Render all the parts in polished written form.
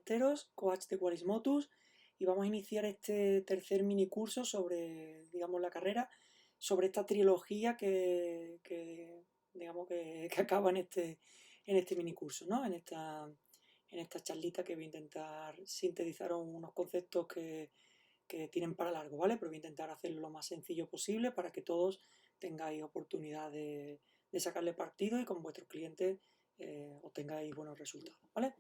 Ballesteros, coach de Qualismotus, y vamos a iniciar este tercer mini curso sobre, digamos, la carrera, sobre esta trilogía digamos, que acaba en este mini curso, ¿no? En esta charlita que voy a intentar sintetizar unos conceptos que tienen para largo, ¿vale? Pero voy a intentar hacerlo lo más sencillo posible para que todos tengáis oportunidad de sacarle partido y con vuestros clientes obtengáis buenos resultados, ¿vale?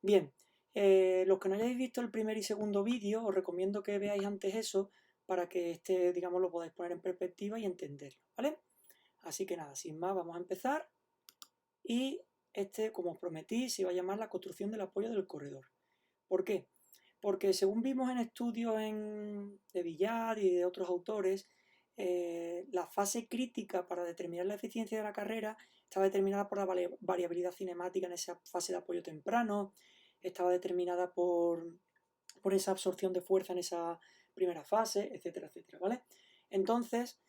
Bien, los que no hayáis visto el primer y segundo vídeo, os recomiendo que veáis antes eso para que este, digamos, lo podáis poner en perspectiva y entenderlo, ¿vale? Así que nada, sin más, vamos a empezar. Y este, como os prometí, se iba a llamar la construcción del apoyo del corredor. ¿Por qué? Porque según vimos en estudios de Villar y de otros autores, la fase crítica para determinar la eficiencia de la carrera estaba determinada por la variabilidad cinemática en esa fase de apoyo temprano, estaba determinada por esa absorción de fuerza en esa primera fase, etcétera, etcétera, ¿vale? Entonces,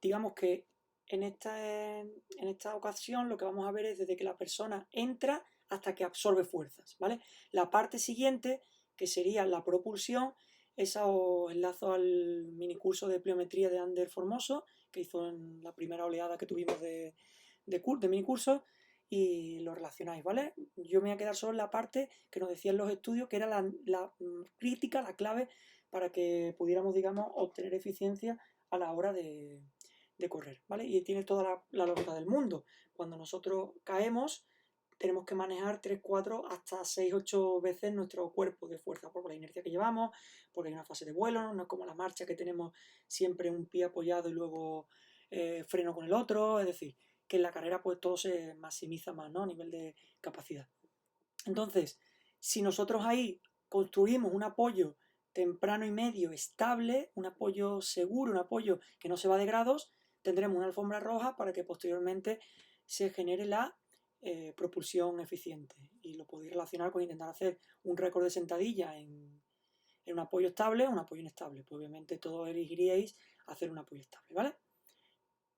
digamos que en esta ocasión lo que vamos a ver es desde que la persona entra hasta que absorbe fuerzas, ¿vale? La parte siguiente, que sería la propulsión, esa os enlazo al minicurso de pliometría de Ander Formoso, que hizo en la primera oleada que tuvimos de minicursos, y lo relacionáis, ¿vale? Yo me voy a quedar solo en la parte que nos decían los estudios, que era la crítica, la clave para que pudiéramos, digamos, obtener eficiencia a la hora de correr, ¿vale? Y tiene toda la lógica del mundo. Cuando nosotros caemos, tenemos que manejar 3, 4, hasta 6, 8 veces nuestro cuerpo de fuerza, por la inercia que llevamos, porque hay una fase de vuelo, no es como la marcha que tenemos siempre un pie apoyado y luego freno con el otro, es decir, que en la carrera pues todo se maximiza más, ¿no? A nivel de capacidad. Entonces, si nosotros ahí construimos un apoyo temprano y medio estable, un apoyo seguro, un apoyo que no se va de grados, tendremos una alfombra roja para que posteriormente se genere la propulsión eficiente. Y lo podéis relacionar con intentar hacer un récord de sentadilla en un apoyo estable o un apoyo inestable. Pues obviamente todos elegiríais hacer un apoyo estable, ¿vale?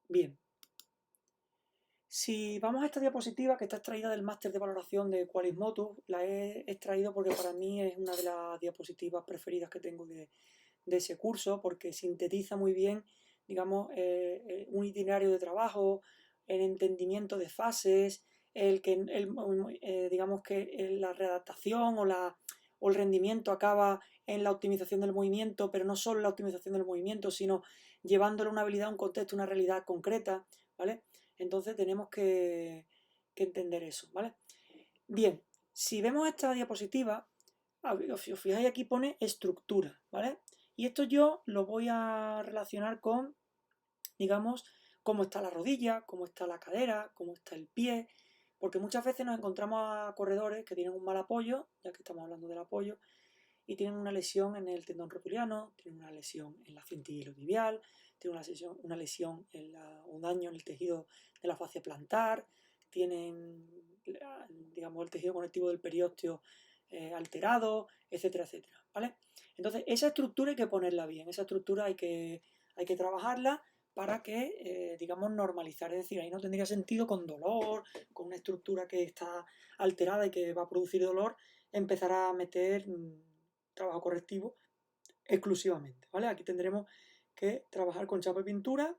Bien. Si vamos a esta diapositiva que está extraída del máster de valoración de Qualismotus, la he extraído porque para mí es una de las diapositivas preferidas que tengo de ese curso, porque sintetiza muy bien, digamos, un itinerario de trabajo, el entendimiento de fases, digamos que la readaptación o el rendimiento acaba en la optimización del movimiento, pero no solo la optimización del movimiento, sino llevándolo a una habilidad, a un contexto, a una realidad concreta, ¿vale? Entonces tenemos que entender eso, ¿vale? Bien, si vemos esta diapositiva, si os fijáis aquí pone estructura, ¿vale? Y esto yo lo voy a relacionar con, digamos, cómo está la rodilla, cómo está la cadera, cómo está el pie, porque muchas veces nos encontramos a corredores que tienen un mal apoyo, ya que estamos hablando del apoyo, y tienen una lesión en el tendón rotuliano, tienen una lesión en la cintilla iliotibial, tienen una lesión un daño en el tejido de la fascia plantar, tienen, digamos, el tejido conectivo del periósteo alterado, etcétera, etcétera, ¿vale? Entonces, esa estructura hay que ponerla bien, esa estructura hay que trabajarla para que, digamos, normalizar, es decir, ahí no tendría sentido con dolor, con una estructura que está alterada y que va a producir dolor, empezar a meter trabajo correctivo exclusivamente, ¿vale? Aquí tendremos que trabajar con chapa y pintura,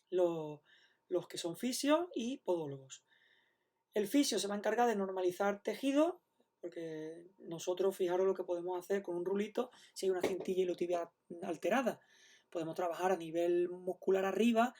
los que son fisios y podólogos. El fisio se va a encargar de normalizar tejido, porque nosotros, fijaros lo que podemos hacer con un rulito si hay una cintilla iliotibial alterada. Podemos trabajar a nivel muscular arriba,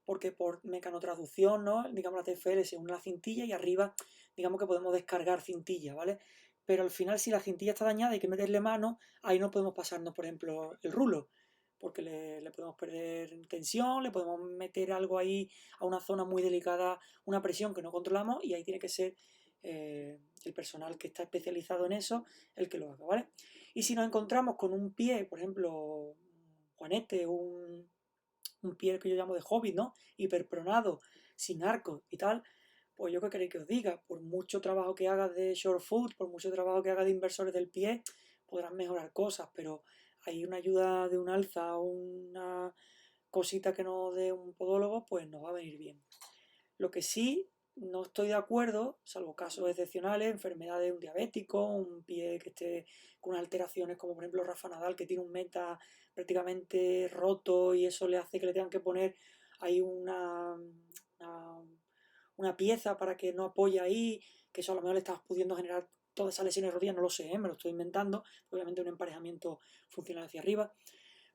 porque por mecanotraducción, ¿no? Digamos, la TFL se une a la cintilla y arriba, digamos que podemos descargar cintilla, ¿vale? Pero al final, si la cintilla está dañada y hay que meterle mano, ahí no podemos pasarnos, por ejemplo, el rulo, porque le podemos perder tensión, le podemos meter algo ahí a una zona muy delicada, una presión que no controlamos, y ahí tiene que ser el personal que está especializado en eso el que lo haga, ¿vale? Y si nos encontramos con un pie, por ejemplo, un juanete, un pie que yo llamo de hobbit, ¿no? Hiperpronado, sin arco y tal, pues yo qué queréis que os diga, por mucho trabajo que hagas de short foot, por mucho trabajo que hagas de inversores del pie, podrás mejorar cosas, pero hay una ayuda de un alza o una cosita que nos dé un podólogo, pues nos va a venir bien. Lo que sí no estoy de acuerdo, salvo casos excepcionales, enfermedades de un diabético, un pie que esté con unas alteraciones como por ejemplo Rafa Nadal, que tiene un meta prácticamente roto y eso le hace que le tengan que poner ahí una, una pieza para que no apoye ahí, que eso a lo mejor le estás pudiendo generar todas esas lesiones de rodillas, no lo sé, me lo estoy inventando, obviamente un emparejamiento funcional hacia arriba.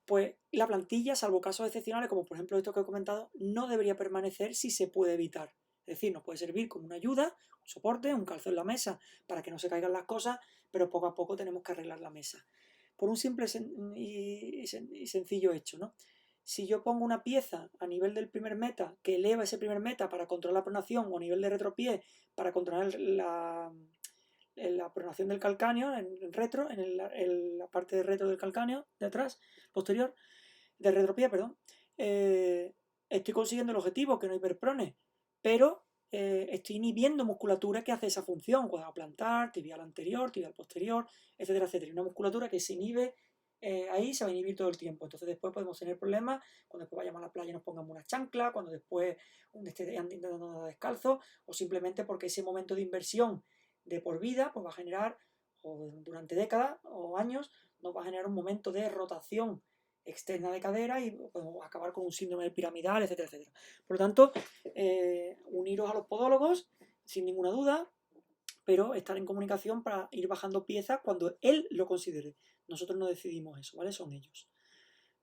Pues la plantilla, salvo casos excepcionales, como por ejemplo esto que he comentado, no debería permanecer si se puede evitar. Es decir, nos puede servir como una ayuda, un soporte, un calzo en la mesa para que no se caigan las cosas, pero poco a poco tenemos que arreglar la mesa. Por un simple y sencillo hecho, ¿no? Si yo pongo una pieza a nivel del primer meta que eleva ese primer meta para controlar la pronación o a nivel de retropié para controlar la pronación del calcáneo en retro, en la parte de retro del calcáneo, de atrás, posterior, de retropié, perdón, estoy consiguiendo el objetivo, que no hiperprone, pero estoy inhibiendo musculatura que hace esa función, cuadro plantar, tibial anterior, tibial posterior, etcétera, etcétera. Y una musculatura que se inhibe ahí, se va a inhibir todo el tiempo. Entonces después podemos tener problemas cuando después vayamos a la playa y nos pongamos una chancla, cuando después esté andando descalzo, o simplemente porque ese momento de inversión de por vida pues va a generar, o durante décadas o años, nos va a generar un momento de rotación externa de cadera y podemos acabar con un síndrome piramidal, etcétera, etcétera. Por lo tanto, uniros a los podólogos, sin ninguna duda, pero estar en comunicación para ir bajando piezas cuando él lo considere. Nosotros no decidimos eso, ¿vale? Son ellos.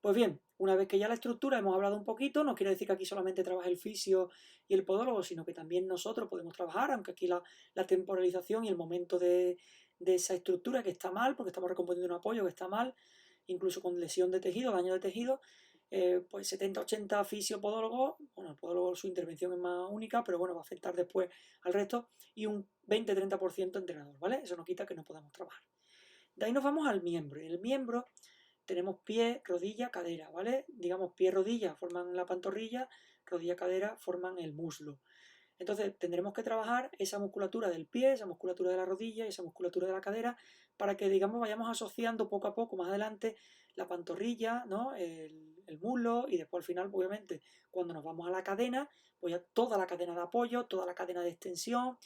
Pues bien, una vez que ya la estructura hemos hablado un poquito, no quiere decir que aquí solamente trabaje el fisio y el podólogo, sino que también nosotros podemos trabajar, aunque aquí la temporalización y el momento de esa estructura que está mal, porque estamos recomponiendo un apoyo que está mal, incluso con lesión de tejido, daño de tejido, pues 70-80 fisiopodólogos, bueno, el podólogo su intervención es más única, pero bueno, va a afectar después al resto, y un 20-30% entrenador, ¿vale? Eso no quita que no podamos trabajar. De ahí nos vamos al miembro. En el miembro tenemos pie, rodilla, cadera, ¿vale? Digamos, pie, rodilla forman la pantorrilla, rodilla, cadera forman el muslo. Entonces tendremos que trabajar esa musculatura del pie, esa musculatura de la rodilla y esa musculatura de la cadera para que, digamos, vayamos asociando poco a poco más adelante la pantorrilla, ¿no? el muslo y después al final, obviamente, cuando nos vamos a la cadena, pues ya toda la cadena de apoyo, toda la cadena de extensión,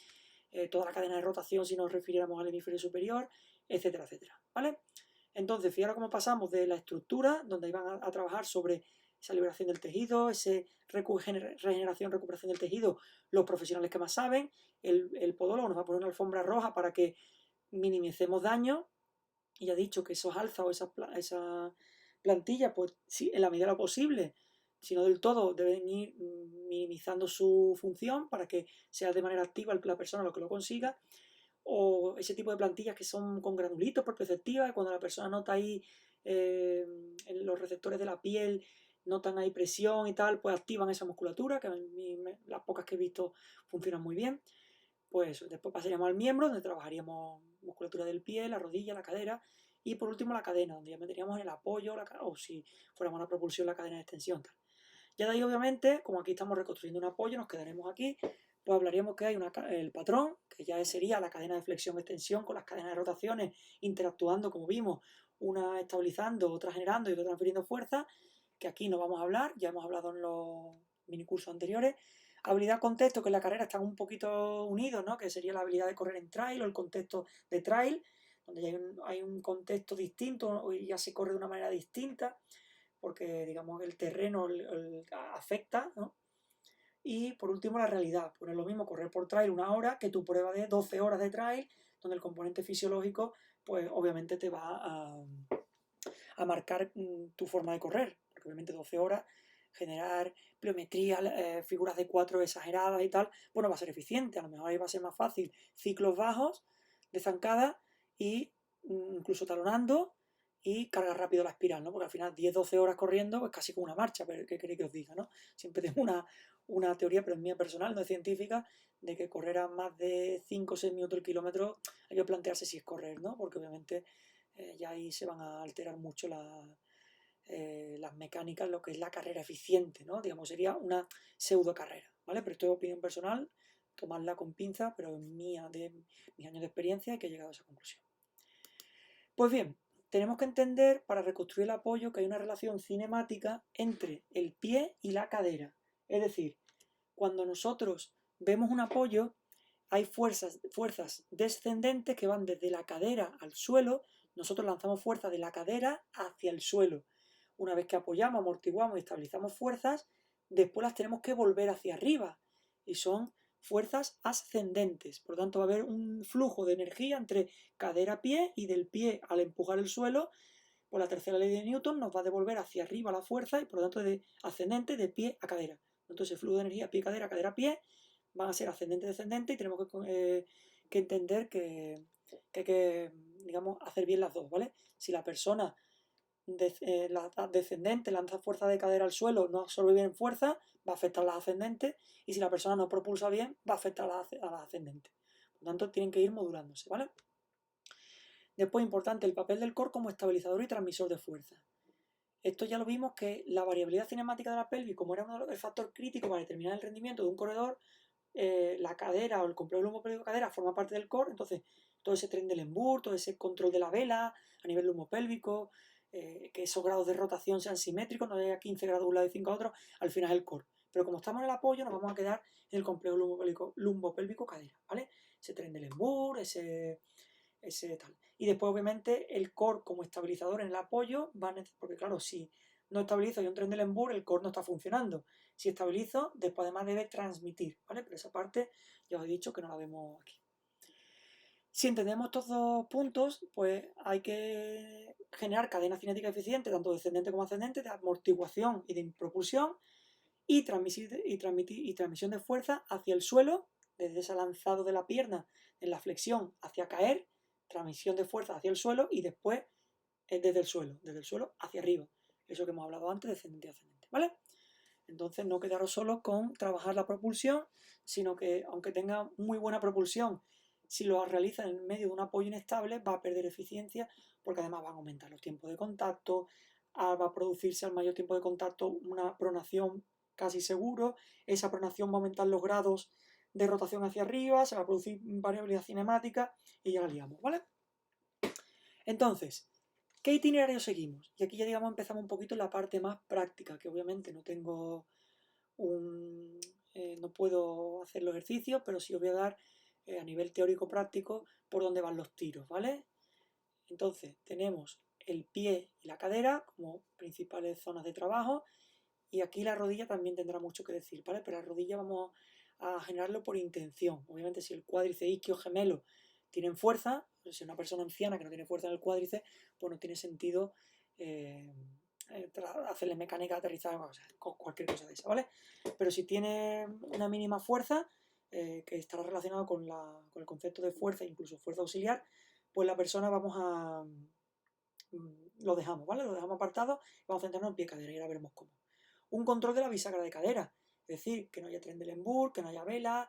toda la cadena de rotación si nos refiriéramos al hemisferio superior, etcétera, etcétera, ¿vale? Entonces, fijaros cómo pasamos de la estructura, donde iban a trabajar sobre esa liberación del tejido, esa regeneración, recuperación del tejido, los profesionales que más saben, el podólogo nos va a poner una alfombra roja para que minimicemos daño, y ya he dicho que esos alzas o esa plantilla, pues sí, en la medida de lo posible, si no del todo, deben ir minimizando su función para que sea de manera activa la persona lo que lo consiga, o ese tipo de plantillas que son con granulitos por perspectiva, cuando la persona nota ahí en los receptores de la piel, notan ahí presión y tal, pues activan esa musculatura, que a mí, las pocas que he visto funcionan muy bien. Pues después pasaríamos al miembro, donde trabajaríamos musculatura del pie, la rodilla, la cadera, y por último la cadena, donde ya meteríamos el apoyo, o si fuéramos a la propulsión, la cadena de extensión. Tal. Ya de ahí, obviamente, como aquí estamos reconstruyendo un apoyo, nos quedaremos aquí, pues hablaríamos que hay el patrón, que ya sería la cadena de flexión-extensión con las cadenas de rotaciones interactuando, como vimos, una estabilizando, otra generando y otra transfiriendo fuerza, que aquí no vamos a hablar, ya hemos hablado en los minicursos anteriores. Habilidad contexto, que en la carrera están un poquito unidos, ¿no? Que sería la habilidad de correr en trail o el contexto de trail, donde ya hay un contexto distinto y ya se corre de una manera distinta porque digamos el terreno afecta, ¿no? Y por último la realidad, pues no es lo mismo correr por trail una hora que tu prueba de 12 horas de trail, donde el componente fisiológico pues obviamente te va a marcar tu forma de correr, porque obviamente 12 horas generar pliometría, figuras de 4 exageradas y tal, bueno, va a ser eficiente, a lo mejor ahí va a ser más fácil ciclos bajos de zancada y incluso talonando y cargar rápido la espiral, ¿no? Porque al final 10-12 horas corriendo es casi como una marcha, pero ¿qué queréis que os diga, no? Siempre tengo una teoría, pero es mía personal, no es científica, de que correr a más de 5 o 6 minutos el kilómetro hay que plantearse si es correr, ¿no? Porque obviamente ya ahí se van a alterar mucho las mecánicas, lo que es la carrera eficiente, ¿no? Digamos, sería una pseudo carrera, ¿vale? Pero esto es opinión personal, tomadla con pinza, pero es mía, de mis años de experiencia, y que he llegado a esa conclusión. Pues bien, tenemos que entender para reconstruir el apoyo que hay una relación cinemática entre el pie y la cadera. Es decir, cuando nosotros vemos un apoyo, hay fuerzas descendentes que van desde la cadera al suelo. Nosotros lanzamos fuerza de la cadera hacia el suelo. Una vez que apoyamos, amortiguamos y estabilizamos fuerzas, después las tenemos que volver hacia arriba. Y son fuerzas ascendentes. Por lo tanto, va a haber un flujo de energía entre cadera a pie, y del pie al empujar el suelo, por la tercera ley de Newton, nos va a devolver hacia arriba la fuerza, y por lo tanto de ascendente de pie a cadera. Entonces el flujo de energía pie-cadera, cadera-pie van a ser ascendente-descendente, y tenemos que entender que hay que, digamos, hacer bien las dos, ¿vale? Si la persona la descendente lanza fuerza de cadera al suelo, no absorbe bien fuerza, va a afectar a las ascendentes, y si la persona no propulsa bien, va a afectar a las ascendentes. Por lo tanto, tienen que ir modulándose, ¿vale? Después, importante, el papel del core como estabilizador y transmisor de fuerza. Esto ya lo vimos, que la variabilidad cinemática de la pelvis, como era el factor crítico para determinar el rendimiento de un corredor, la cadera o el complejo lumbopélvico cadera forma parte del core. Entonces todo ese tren del Trendelenburg, todo ese control de la vela a nivel lumbopélvico, que esos grados de rotación sean simétricos, no haya 15 grados de un lado y 5 a otro, al final es el core. Pero como estamos en el apoyo, nos vamos a quedar en el complejo lumbopélvico cadera, ¿vale? Ese tren del Trendelenburg, ese tal. Y después, obviamente, el core como estabilizador en el apoyo, porque claro, si no estabilizo y un tren del Trendelenburg, el core no está funcionando. Si estabilizo, después además debe transmitir, ¿vale? Pero esa parte ya os he dicho que no la vemos aquí. Si entendemos estos dos puntos, pues hay que generar cadena cinética eficiente, tanto descendente como ascendente, de amortiguación y de propulsión, y transmisión de fuerza hacia el suelo, desde ese lanzado de la pierna en la flexión hacia caer, transmisión de fuerza hacia el suelo, y después desde el suelo hacia arriba. Eso que hemos hablado antes, descendente y ascendente, ¿vale? Entonces no quedaros solo con trabajar la propulsión, sino que aunque tenga muy buena propulsión, si lo realiza en medio de un apoyo inestable, va a perder eficiencia, porque además van a aumentar los tiempos de contacto, va a producirse al mayor tiempo de contacto una pronación casi seguro, esa pronación va a aumentar los grados de rotación hacia arriba, se va a producir variabilidad cinemática, y ya la liamos, ¿vale? Entonces, ¿qué itinerario seguimos? Y aquí ya, digamos, empezamos un poquito en la parte más práctica, que obviamente no tengo no puedo hacer los ejercicios, pero sí os voy a dar a nivel teórico práctico por dónde van los tiros, ¿vale? Entonces tenemos el pie y la cadera como principales zonas de trabajo, y aquí la rodilla también tendrá mucho que decir, ¿vale? Pero la rodilla vamos a generarlo por intención. Obviamente, si el cuádriceps isquio gemelo tienen fuerza, pues si una persona anciana que no tiene fuerza en el cuádriceps, pues no tiene sentido hacerle mecánica de aterrizaje o cualquier cosa de esa, ¿vale? Pero si tiene una mínima fuerza, que estará relacionado con el concepto de fuerza, incluso fuerza auxiliar, pues la persona lo dejamos, ¿vale? Lo dejamos apartado, vamos a centrarnos en pie y cadera, y ahora veremos cómo. Un control de la bisagra de cadera, es decir, que no haya Trendelenburg, que no haya vela,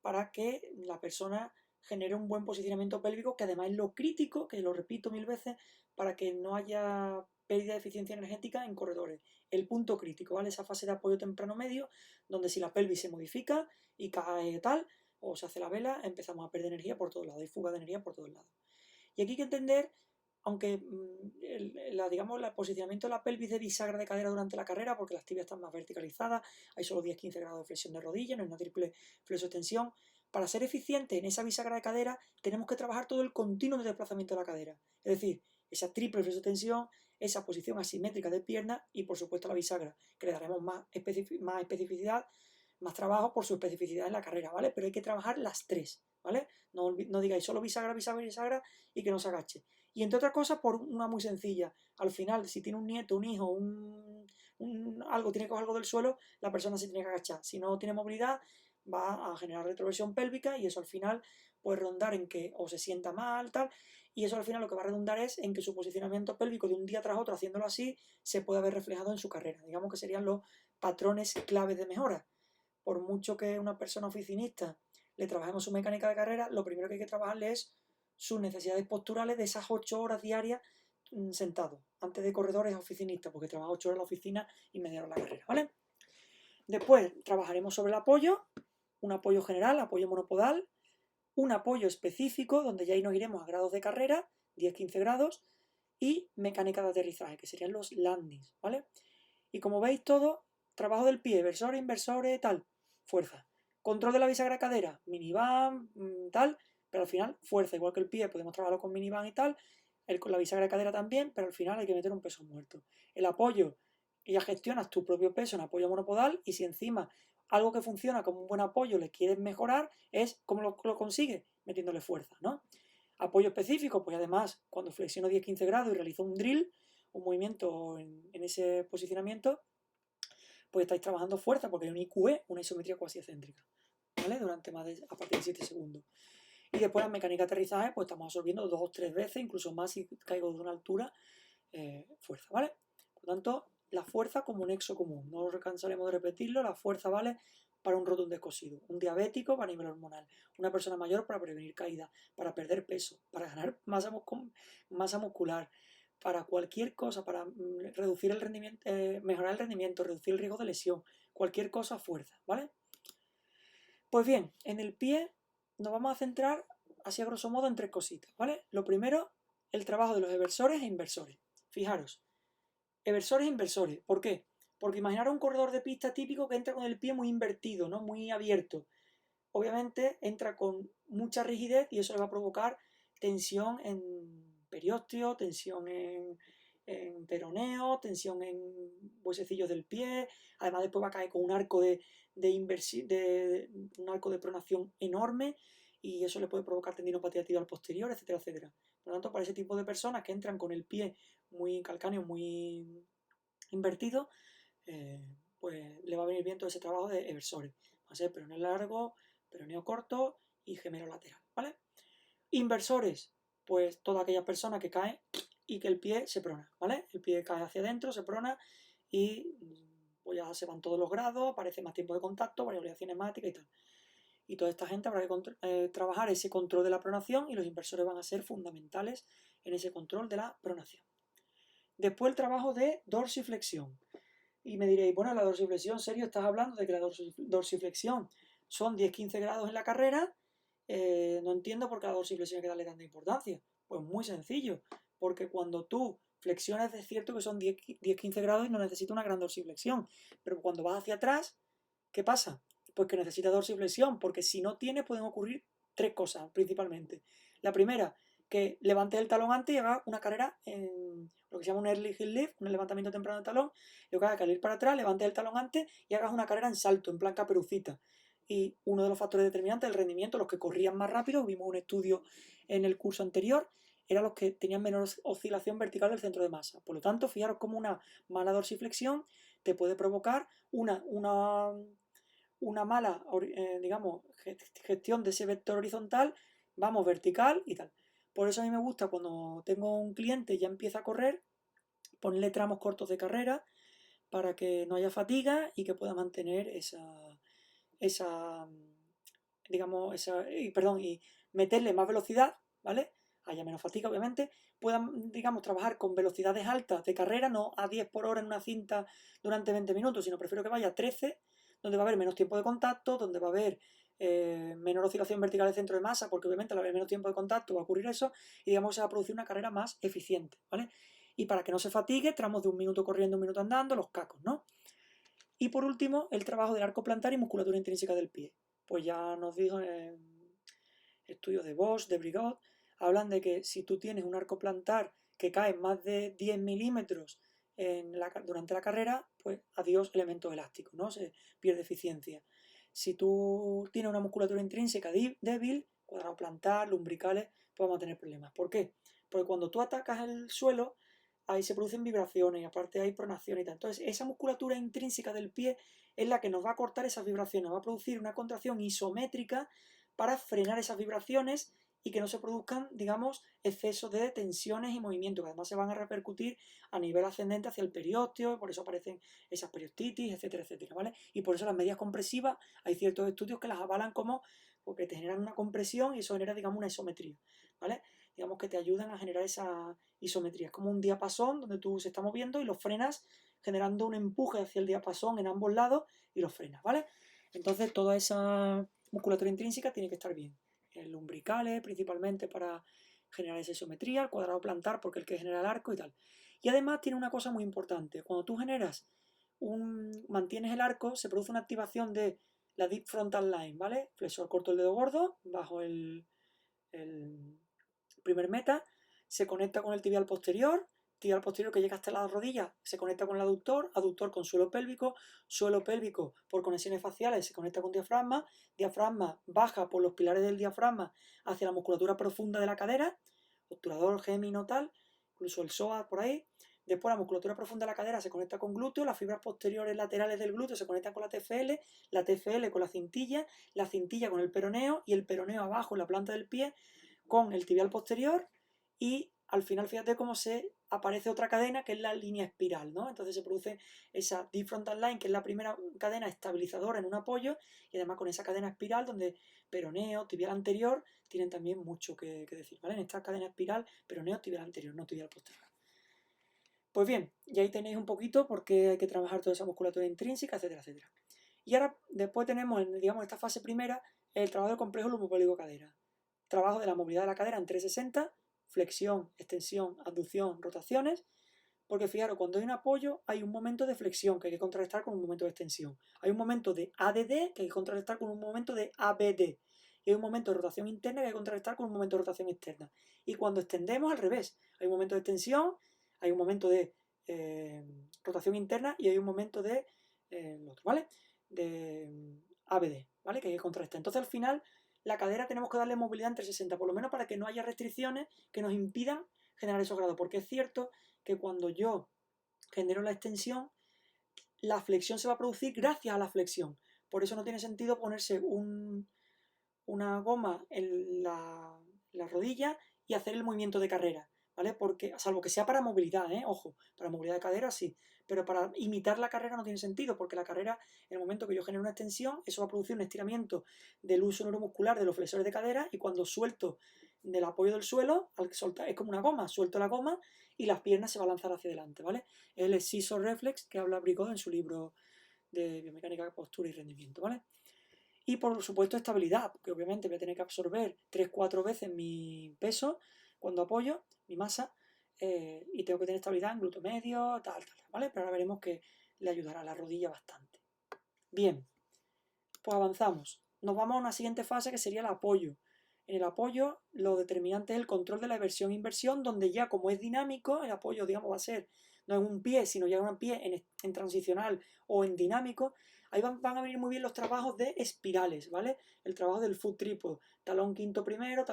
para que la persona genere un buen posicionamiento pélvico, que además es lo crítico, que lo repito 1000 veces, para que no haya pérdida de eficiencia energética en corredores. El punto crítico, ¿vale? Esa fase de apoyo temprano medio, donde si la pelvis se modifica y cae tal, o se hace la vela, empezamos a perder energía por todos lados, hay fuga de energía por todos lados. Y aquí hay que entender, aunque digamos, el posicionamiento de la pelvis de bisagra de cadera durante la carrera, porque las tibias están más verticalizadas, hay solo 10-15 grados de flexión de rodilla, no hay una triple flexo-extensión. Para ser eficiente en esa bisagra de cadera, tenemos que trabajar todo el continuo de desplazamiento de la cadera. Es decir, esa triple flexo-extensión, esa posición asimétrica de pierna, y por supuesto la bisagra, que le daremos más especificidad, más trabajo por su especificidad en la carrera, ¿vale? Pero hay que trabajar las tres, ¿vale? No digáis solo bisagra, bisagra, bisagra y que no se agache. Y entre otras cosas, por una muy sencilla, al final, si tiene un nieto, un hijo, algo, tiene que coger algo del suelo, la persona se tiene que agachar. Si no tiene movilidad, va a generar retroversión pélvica, y eso al final puede redundar en que o se sienta mal, tal, y eso al final lo que va a redundar es en que su posicionamiento pélvico de un día tras otro, haciéndolo así, se puede ver reflejado en su carrera. Digamos que serían los patrones claves de mejora. Por mucho que una persona oficinista le trabajemos su mecánica de carrera, lo primero que hay que trabajarle es sus necesidades posturales de esas 8 horas diarias sentado. Antes de corredores es oficinista, porque trabaja 8 horas en la oficina y media hora en la carrera, ¿vale? Después trabajaremos sobre el apoyo, un apoyo general, apoyo monopodal, un apoyo específico, donde ya ahí nos iremos a grados de carrera, 10-15 grados, y mecánica de aterrizaje, que serían los landings, ¿vale? Y como veis todo, trabajo del pie, versores, inversores, tal, fuerza. Control de la bisagra cadera, miniband, tal, pero al final fuerza, igual que el pie, podemos trabajarlo con miniband y tal, con la bisagra cadera también, pero al final hay que meter un peso muerto. El apoyo, ya gestionas tu propio peso en apoyo monopodal y si encima algo que funciona como un buen apoyo le quieres mejorar, es cómo lo consigues, metiéndole fuerza, ¿no? Apoyo específico, pues además, cuando flexiono 10-15 grados y realizo un drill, un movimiento en ese posicionamiento, pues estáis trabajando fuerza, porque hay un IQE, una isometría cuasi excéntrica, ¿vale? Durante a partir de 7 segundos. Y después la mecánica de aterrizaje, pues estamos absorbiendo 2 o 3 veces, incluso más si caigo de una altura, fuerza, ¿vale? Por lo tanto, la fuerza como un nexo común, no nos cansaremos de repetirlo, la fuerza vale para un roto descosido, un diabético para nivel hormonal, una persona mayor para prevenir caída, para perder peso, para ganar masa muscular, para cualquier cosa, para reducir el rendimiento, mejorar el rendimiento, reducir el riesgo de lesión, cualquier cosa, fuerza, ¿vale? Pues bien, en el pie nos vamos a centrar, así a grosso modo, en 3 cositas, ¿vale? Lo primero, el trabajo de los eversores e inversores. Fijaros, eversores e inversores. ¿Por qué? Porque imaginaros un corredor de pista típico que entra con el pie muy invertido, ¿no? Muy abierto. Obviamente entra con mucha rigidez y eso le va a provocar tensión en periósteo, tensión en peroneo, tensión en huesecillos del pie. Además después va a caer con un arco un arco de pronación enorme y eso le puede provocar tendinopatía tibial posterior, etcétera, etcétera. Por lo tanto, para ese tipo de personas que entran con el pie muy calcáneo, muy invertido, pues le va a venir bien todo ese trabajo de eversores. Va a ser peroneo largo, peroneo corto y gemelo lateral, ¿vale? Inversores, pues toda aquella persona que cae y que el pie se prona, ¿vale? El pie cae hacia adentro, se prona y pues ya se van todos los grados, aparece más tiempo de contacto, variabilidad cinemática y tal. Y toda esta gente habrá que trabajar ese control de la pronación y los inversores van a ser fundamentales en ese control de la pronación. Después el trabajo de dorsiflexión. Y me diréis, bueno, la dorsiflexión, ¿serio estás hablando de que la dorsiflexión son 10-15 grados en la carrera? No entiendo por qué a la dorsiflexión hay que darle tanta importancia. Pues muy sencillo, porque cuando tú flexionas es cierto que son 10-15 grados y no necesitas una gran dorsiflexión, pero cuando vas hacia atrás, ¿qué pasa? Pues que necesitas dorsiflexión, porque si no tienes pueden ocurrir 3 cosas principalmente. La primera, que levantes el talón antes y hagas una carrera en lo que se llama un early heel lift, un levantamiento temprano del talón, lo que haga que al ir para atrás levantes el talón antes y hagas una carrera en salto, en plan caperucita. Y uno de los factores determinantes del rendimiento, los que corrían más rápido, vimos un estudio en el curso anterior, eran los que tenían menor oscilación vertical del centro de masa. Por lo tanto, fijaros cómo una mala dorsiflexión te puede provocar una mala, digamos, gestión de ese vector horizontal, vamos, vertical y tal. Por eso a mí me gusta cuando tengo un cliente y ya empieza a correr, ponerle tramos cortos de carrera para que no haya fatiga y que pueda mantener esa digamos, y meterle más velocidad, ¿vale? Haya menos fatiga, obviamente, puedan, digamos, trabajar con velocidades altas de carrera, no a 10 por hora en una cinta durante 20 minutos, sino prefiero que vaya a 13, donde va a haber menos tiempo de contacto, donde va a haber menor oscilación vertical del centro de masa, porque obviamente al haber menos tiempo de contacto va a ocurrir eso, y digamos se va a producir una carrera más eficiente, ¿vale? Y para que no se fatigue, tramos de 1 minuto corriendo, 1 minuto andando, los cacos, ¿no? Y por último, el trabajo del arco plantar y musculatura intrínseca del pie. Pues ya nos dijo en estudios de Bosch, de Brigot, hablan de que si tú tienes un arco plantar que cae más de 10 milímetros durante la carrera, pues adiós elementos elásticos, ¿no? Se pierde eficiencia. Si tú tienes una musculatura intrínseca débil, cuadrado plantar, lumbricales, pues vamos a tener problemas. ¿Por qué? Porque cuando tú atacas el suelo, ahí se producen vibraciones y aparte hay pronación y tal. Entonces, esa musculatura intrínseca del pie es la que nos va a cortar esas vibraciones, va a producir una contracción isométrica para frenar esas vibraciones y que no se produzcan, digamos, excesos de tensiones y movimientos, que además se van a repercutir a nivel ascendente hacia el periósteo, por eso aparecen esas periostitis, etcétera, etcétera, ¿vale? Y por eso las medidas compresivas, hay ciertos estudios que las avalan como, porque te generan una compresión y eso genera, digamos, una isometría, ¿vale? Digamos que te ayudan a generar esa isometría. Es como un diapasón donde tú se está moviendo y lo frenas generando un empuje hacia el diapasón en ambos lados y lo frenas, ¿vale? Entonces toda esa musculatura intrínseca tiene que estar bien. El lumbricales principalmente para generar esa isometría, el cuadrado plantar porque es el que genera el arco y tal. Y además tiene una cosa muy importante. Cuando tú mantienes el arco, se produce una activación de la deep frontal line, ¿vale? Flexor corto el dedo gordo, bajo el primer meta, se conecta con el tibial posterior que llega hasta la rodilla, se conecta con el aductor con suelo pélvico por conexiones faciales se conecta con diafragma baja por los pilares del diafragma hacia la musculatura profunda de la cadera, obturador, gémino, tal, incluso el psoas por ahí. Después la musculatura profunda de la cadera se conecta con glúteo, las fibras posteriores laterales del glúteo se conectan con la TFL con la cintilla con el peroneo y el peroneo abajo en la planta del pie con el tibial posterior y al final fíjate cómo se aparece otra cadena que es la línea espiral, ¿no? Entonces se produce esa deep frontal line que es la primera cadena estabilizadora en un apoyo y además con esa cadena espiral donde peroneo, tibial anterior tienen también mucho que decir, ¿vale? En esta cadena espiral, peroneo, tibial anterior, no tibial posterior. Pues bien, y ahí tenéis un poquito por qué hay que trabajar toda esa musculatura intrínseca, etcétera, etcétera. Y ahora después tenemos, digamos, esta fase primera, el trabajo del complejo lumbo-pélvico-cadera. Trabajo de la movilidad de la cadera en 360, flexión, extensión, abducción, rotaciones, porque fijaros, cuando hay un apoyo hay un momento de flexión que hay que contrarrestar con un momento de extensión. Hay un momento de ADD que hay que contrarrestar con un momento de ABD. Y hay un momento de rotación interna que hay que contrarrestar con un momento de rotación externa. Y cuando extendemos, al revés. Hay un momento de extensión, hay un momento de rotación interna y hay un momento de otro, ¿vale? De ABD, ¿vale? Que hay que contrarrestar. Entonces al final la cadera tenemos que darle movilidad en 360, por lo menos para que no haya restricciones que nos impidan generar esos grados, porque es cierto que cuando yo genero la extensión, la flexión se va a producir gracias a la flexión. Por eso no tiene sentido ponerse una goma en la rodilla y hacer el movimiento de carrera, ¿vale? Porque, salvo que sea para movilidad, ojo, para movilidad de cadera sí, pero para imitar la carrera no tiene sentido, porque la carrera, en el momento que yo genero una extensión, eso va a producir un estiramiento del uso neuromuscular de los flexores de cadera y cuando suelto del apoyo del suelo, al soltar, es como una goma, suelto la goma y las piernas se van a lanzar hacia adelante, ¿vale? Es el scissor reflex que habla Bricot en su libro de biomecánica, postura y rendimiento, ¿vale? Y por supuesto estabilidad, porque obviamente voy a tener que absorber 3-4 veces mi peso cuando apoyo, mi masa, y tengo que tener estabilidad en glúteo medio, tal, ¿vale? Pero ahora veremos que le ayudará a la rodilla bastante. Bien, pues avanzamos. Nos vamos a una siguiente fase que sería el apoyo. En el apoyo lo determinante es el control de la eversión-inversión, donde ya como es dinámico, el apoyo digamos va a ser no en un pie, sino ya en un pie en transicional o en dinámico. Ahí van a venir muy bien los trabajos de espirales, ¿vale? El trabajo del foot triple, talón quinto primero,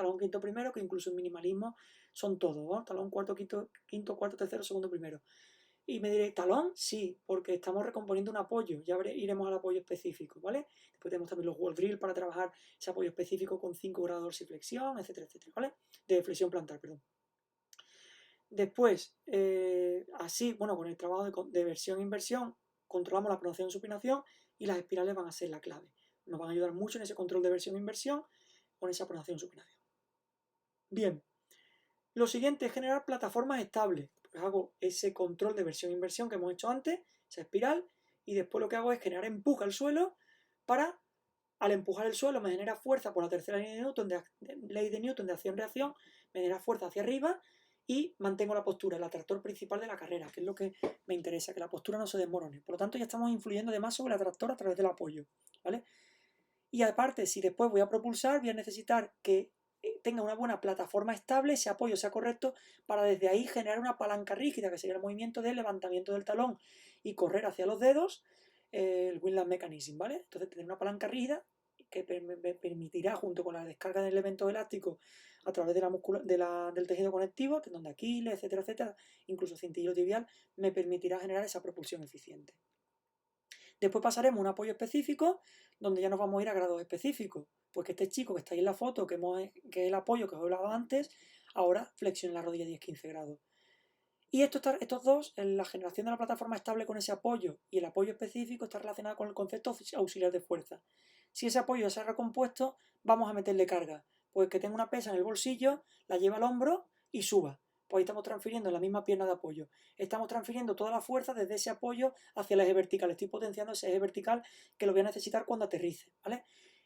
que incluso en minimalismo son todos, ¿no? Talón cuarto, quinto, cuarto, tercero, segundo, primero. Y me diré, ¿talón? Sí, porque estamos recomponiendo un apoyo, ya iremos al apoyo específico, ¿vale? Después tenemos también los wall drill para trabajar ese apoyo específico con 5 grados de dorsiflexión, etcétera, etcétera, ¿vale? De flexión plantar, perdón. Después, así, bueno, con el trabajo de versión-inversión, controlamos la pronación-supinación y las espirales van a ser la clave. Nos van a ayudar mucho en ese control de versión-inversión con esa pronación-supinación. Bien, lo siguiente es generar plataformas estables. Pues hago ese control de versión-inversión que hemos hecho antes, esa espiral, y después lo que hago es generar empuje al suelo para, al empujar el suelo, me genera fuerza por la tercera ley de Newton de acción-reacción, me genera fuerza hacia arriba y mantengo la postura, el atractor principal de la carrera, que es lo que me interesa, que la postura no se desmorone. Por lo tanto, ya estamos influyendo además sobre el atractor a través del apoyo, ¿vale? Y aparte, si después voy a propulsar, voy a necesitar que tenga una buena plataforma estable, ese apoyo sea correcto, para desde ahí generar una palanca rígida, que sería el movimiento del levantamiento del talón y correr hacia los dedos, el Windlass Mechanism, ¿vale? Entonces tener una palanca rígida que me permitirá, junto con la descarga de elementos elásticos a través del tejido conectivo, tendón de Aquiles, etcétera, etcétera, incluso cintillo tibial, me permitirá generar esa propulsión eficiente. Después pasaremos a un apoyo específico, donde ya nos vamos a ir a grados específicos. Pues que este chico que está ahí en la foto, que es el apoyo que os he hablado antes, ahora flexione la rodilla 10-15 grados. Y estos dos, la generación de la plataforma estable con ese apoyo y el apoyo específico, está relacionado con el concepto auxiliar de fuerza. Si ese apoyo se ha recompuesto, vamos a meterle carga. Pues que tenga una pesa en el bolsillo, la lleva al hombro y suba. Pues ahí estamos transfiriendo en la misma pierna de apoyo. Estamos transfiriendo toda la fuerza desde ese apoyo hacia el eje vertical. Estoy potenciando ese eje vertical que lo voy a necesitar cuando aterrice, ¿vale?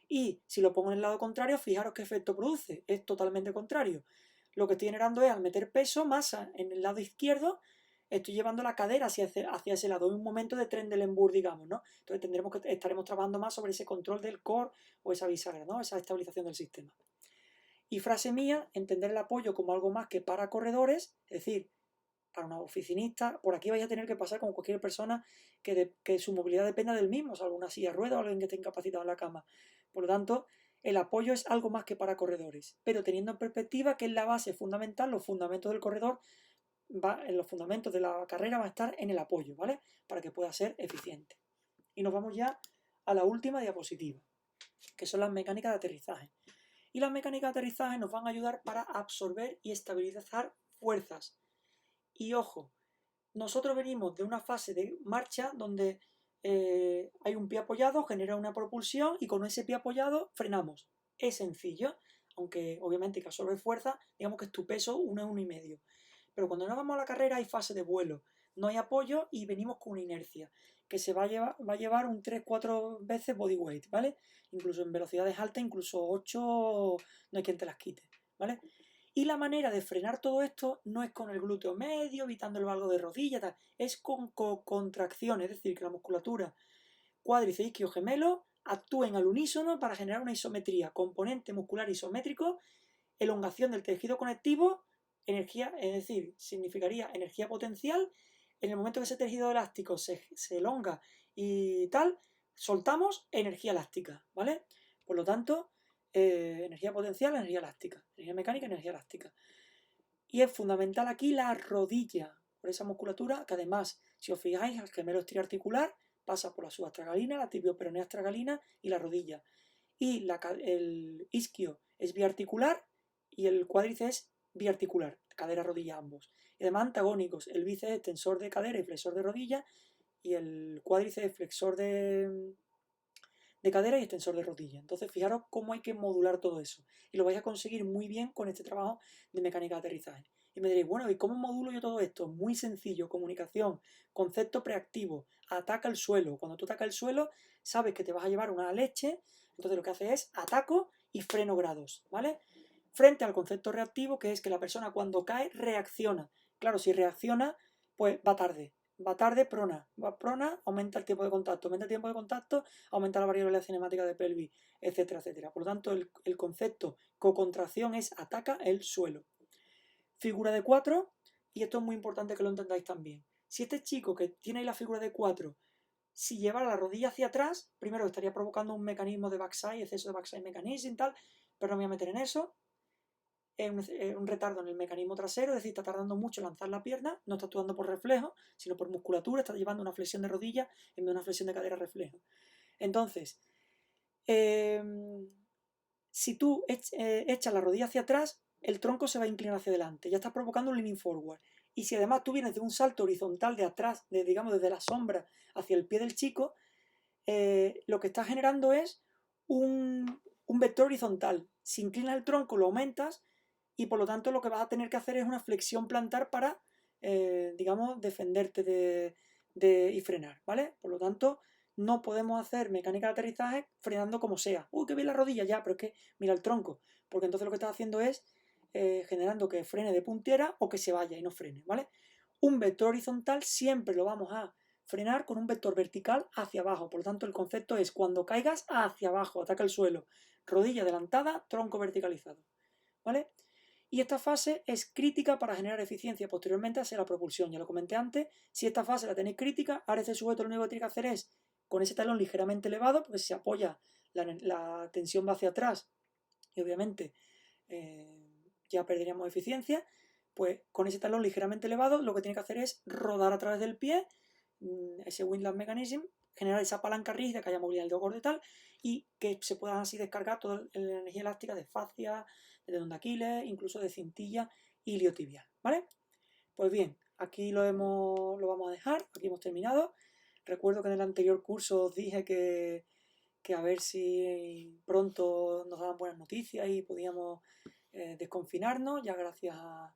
Y si lo pongo en el lado contrario, fijaros qué efecto produce. Es totalmente contrario. Lo que estoy generando es, al meter peso, masa en el lado izquierdo, estoy llevando la cadera hacia ese lado, en un momento de Trendelenburg, digamos, ¿no? Entonces estaremos trabajando más sobre ese control del core o esa bisagra, ¿no? Esa estabilización del sistema. Y frase mía, entender el apoyo como algo más que para corredores, es decir, para una oficinista, por aquí vais a tener que pasar con cualquier persona que su movilidad dependa del mismo, o sea, alguna silla de ruedas o alguien que esté incapacitado en la cama. Por lo tanto, el apoyo es algo más que para corredores, pero teniendo en perspectiva que es la base fundamental, los fundamentos del corredor, en los fundamentos de la carrera va a estar en el apoyo, ¿vale? Para que pueda ser eficiente. Y nos vamos ya a la última diapositiva, que son las mecánicas de aterrizaje. Y las mecánicas de aterrizaje nos van a ayudar para absorber y estabilizar fuerzas. Y ojo, nosotros venimos de una fase de marcha donde hay un pie apoyado, genera una propulsión y con ese pie apoyado frenamos. Es sencillo, aunque obviamente que absorbe fuerza, digamos que es tu peso 1,5. Pero cuando nos vamos a la carrera hay fase de vuelo, no hay apoyo y venimos con una inercia que se va a llevar un 3-4 veces body weight, ¿vale? Incluso en velocidades altas, incluso 8, no hay quien te las quite, ¿vale? Y la manera de frenar todo esto no es con el glúteo medio, evitando el valgo de rodilla, tal, es con contracciones, es decir, que la musculatura cuádriceps isquio gemelo actúen al unísono para generar una isometría, componente muscular isométrico, elongación del tejido conectivo, energía, es decir, significaría energía potencial. En el momento que ese tejido elástico se elonga y tal, soltamos energía elástica, ¿vale? Por lo tanto, energía potencial, energía elástica, energía mecánica, energía elástica. Y es fundamental aquí la rodilla, por esa musculatura que además, si os fijáis, el gemelo estriarticular pasa por la subastragalina, la tibioperonea astragalina y la rodilla. Y el isquio es biarticular y el cuádriceps es biarticular, cadera-rodilla ambos. Y además antagónicos, el bíceps es tensor de cadera y flexor de rodilla y el cuádriceps es flexor de cadera y extensor de rodilla. Entonces, fijaros cómo hay que modular todo eso. Y lo vais a conseguir muy bien con este trabajo de mecánica de aterrizaje. Y me diréis, bueno, ¿y cómo modulo yo todo esto? Muy sencillo, comunicación, concepto preactivo, ataca el suelo. Cuando tú atacas el suelo, sabes que te vas a llevar una leche, entonces lo que hace es ataco y freno grados, ¿vale? Frente al concepto reactivo, que es que la persona cuando cae reacciona. Claro, si reacciona, pues va tarde, prona. Va prona, aumenta el tiempo de contacto. Aumenta el tiempo de contacto, aumenta la variabilidad cinemática de pelvis, etcétera, etcétera. Por lo tanto, el concepto cocontracción es ataca el suelo. Figura de 4, y esto es muy importante que lo entendáis también. Si este chico que tiene ahí la figura de 4, si llevara la rodilla hacia atrás, primero estaría provocando un mecanismo de backside, exceso de backside mechanism y tal, pero no me voy a meter en eso. Es un retardo en el mecanismo trasero, es decir, está tardando mucho en lanzar la pierna, no está actuando por reflejo, sino por musculatura, está llevando una flexión de rodilla en vez de una flexión de cadera reflejo. Entonces, si tú echas la rodilla hacia atrás, el tronco se va a inclinar hacia adelante, ya estás provocando un leaning forward. Y si además tú vienes de un salto horizontal de atrás, digamos desde la sombra hacia el pie del chico, lo que estás generando es un vector horizontal. Si inclinas el tronco, lo aumentas y por lo tanto lo que vas a tener que hacer es una flexión plantar para, digamos, defenderte y frenar, ¿vale? Por lo tanto, no podemos hacer mecánica de aterrizaje frenando como sea. Uy, que bien la rodilla, ya, pero es que mira el tronco, porque entonces lo que estás haciendo es generando que frene de puntiera o que se vaya y no frene, ¿vale? Un vector horizontal siempre lo vamos a frenar con un vector vertical hacia abajo. Por lo tanto, el concepto es cuando caigas hacia abajo, ataca el suelo. Rodilla adelantada, tronco verticalizado. ¿Vale? Y esta fase es crítica para generar eficiencia posteriormente hacia la propulsión. Ya lo comenté antes, si esta fase la tenéis crítica, ahora este sujeto lo único que tiene que hacer es, con ese talón ligeramente elevado, porque si se apoya, la tensión va hacia atrás y obviamente ya perderíamos eficiencia, pues con ese talón ligeramente elevado lo que tiene que hacer es rodar a través del pie, ese windlass mechanism, generar esa palanca rígida, que haya movilidad del dedo gordo y tal, y que se puedan así descargar toda la energía elástica de fascia, de tendón de Aquiles, incluso de cintilla iliotibial, ¿vale? Pues bien, aquí lo vamos a dejar, aquí hemos terminado. Recuerdo que en el anterior curso os dije que a ver si pronto nos daban buenas noticias y podíamos desconfinarnos. Ya gracias a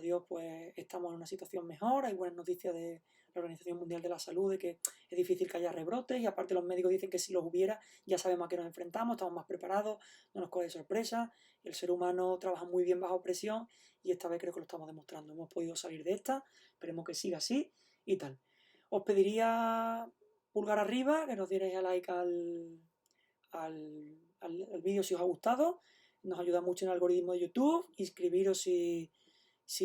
Dios pues estamos en una situación mejor, hay buenas noticias de la Organización Mundial de la Salud de que es difícil que haya rebrotes y aparte los médicos dicen que si los hubiera ya sabemos a qué nos enfrentamos, estamos más preparados, no nos coge de sorpresa, el ser humano trabaja muy bien bajo presión y esta vez creo que lo estamos demostrando. Hemos podido salir de esta, esperemos que siga así y tal. Os pediría pulgar arriba, que nos dierais a like al vídeo si os ha gustado. Nos ayuda mucho en el algoritmo de YouTube. Inscribiros si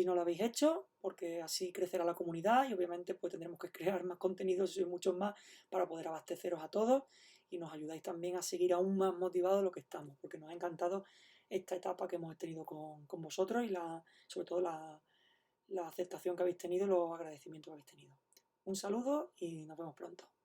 no lo habéis hecho, porque así crecerá la comunidad y obviamente pues tendremos que crear más contenidos y muchos más para poder abasteceros a todos y nos ayudáis también a seguir aún más motivados de lo que estamos, porque nos ha encantado esta etapa que hemos tenido con vosotros y sobre todo la aceptación que habéis tenido y los agradecimientos que habéis tenido. Un saludo y nos vemos pronto.